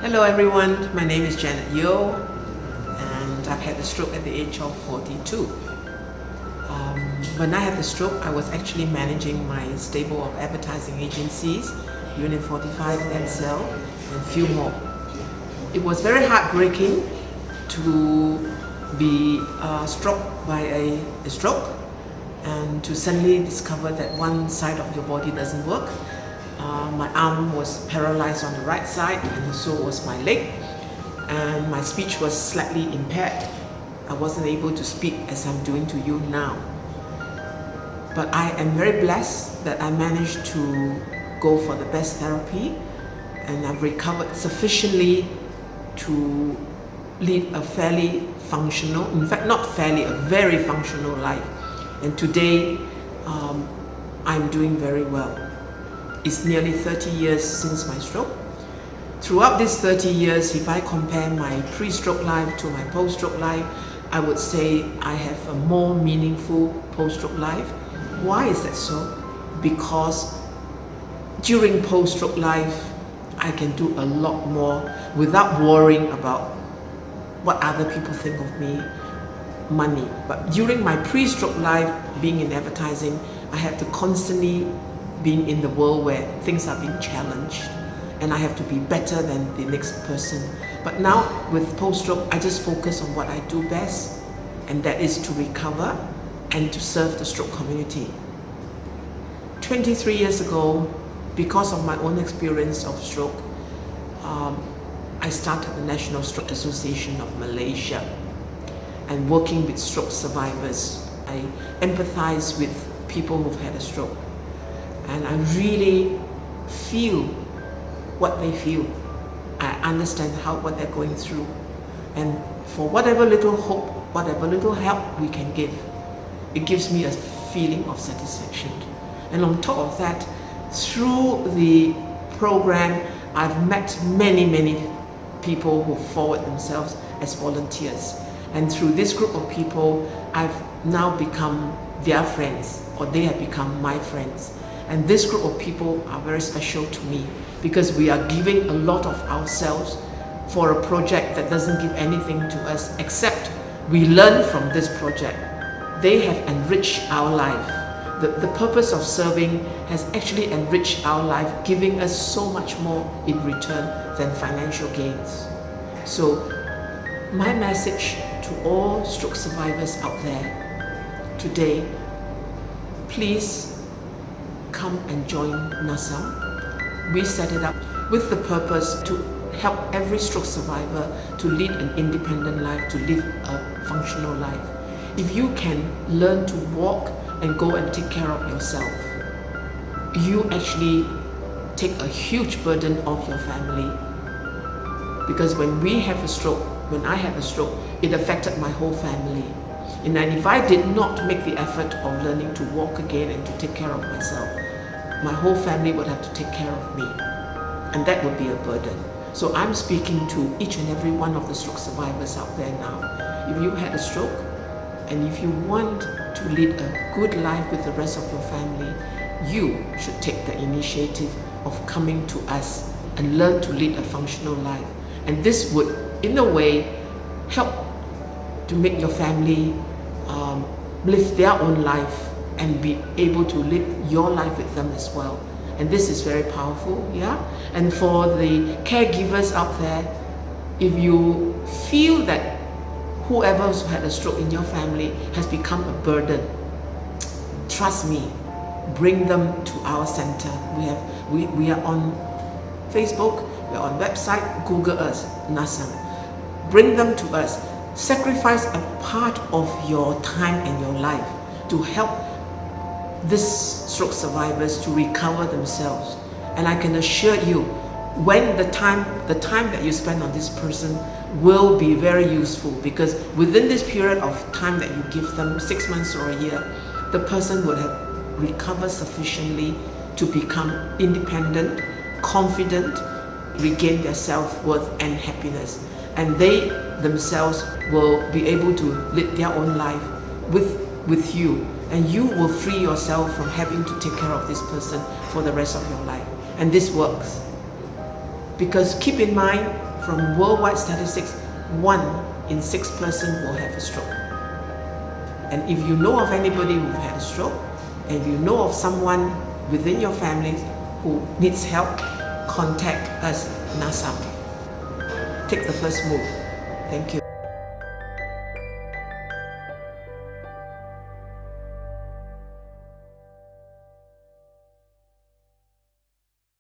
Hello everyone, my name is Janet Yeo and I've had a stroke at the age of 42. When I had the stroke, I was actually managing my stable of advertising agencies, Unit 45, Excel, and a few more. It was very heartbreaking to be struck by a stroke and to suddenly discover that one side of your body doesn't work. My arm was paralyzed on the right side, and so was my leg, and my speech was slightly impaired. I wasn't able to speak as I'm doing to you now. But I am very blessed that I managed to go for the best therapy, and I've recovered sufficiently to lead a fairly functional, in fact not fairly, a very functional life. And today I'm doing very well. It's nearly 30 years since my stroke. Throughout these 30 years, if I compare my pre-stroke life to my post-stroke life, I would say I have a more meaningful post-stroke life. Why is that so? Because during post-stroke life, I can do a lot more without worrying about what other people think of me, money. But during my pre-stroke life, being in advertising, I have to constantly being in the world where things are being challenged and I have to be better than the next person. But now with post-stroke, I just focus on what I do best, and that is to recover and to serve the stroke community. 23 years ago, because of my own experience of stroke, I started the National Stroke Association of Malaysia, and working with stroke survivors. I empathize with people who've had a stroke, and I really feel what they feel. I understand what they're going through, and for whatever little hope, whatever little help we can give, it gives me a feeling of satisfaction. And on top of that, through the program, I've met many people who forward themselves as volunteers, and through this group of people, I've now become their friends, or they have become my friends. And this group of people are very special to me because we are giving a lot of ourselves for a project that doesn't give anything to us except we learn from this project. They have enriched our life. The purpose of serving has actually enriched our life, giving us so much more in return than financial gains. So my message to all stroke survivors out there today, please come and join NASAM. We set it up with the purpose to help every stroke survivor to lead an independent life, to live a functional life. If you can learn to walk and go and take care of yourself, you actually take a huge burden off your family. Because when we have a stroke, when I had a stroke, it affected my whole family. And if I did not make the effort of learning to walk again and to take care of myself, my whole family would have to take care of me, and that would be a burden. So I'm speaking to each and every one of the stroke survivors out there now. If you had a stroke, and if you want to lead a good life with the rest of your family, you should take the initiative of coming to us and learn to lead a functional life. And this would, in a way, help to make your family live their own life and be able to live your life with them as well. And this is very powerful, yeah? And for the caregivers out there, if you feel that whoever's had a stroke in your family has become a burden, trust me, bring them to our center. We are on Facebook, we are on website, Google us, NASAM. Bring them to us. Sacrifice a part of your time and your life to help these stroke survivors to recover themselves. And I can assure you, when the time that you spend on this person will be very useful, because within this period of time that you give them, 6 months or a year, the person would have recovered sufficiently to become independent, confident, regain their self-worth and happiness. And they themselves will be able to live their own life with you, and you will free yourself from having to take care of this person for the rest of your life. And this works. Because keep in mind, from worldwide statistics, 1 in 6 person will have a stroke. And if you know of anybody who had a stroke, and if you know of someone within your family who needs help, contact us, NASAM. Take the first move. Thank you.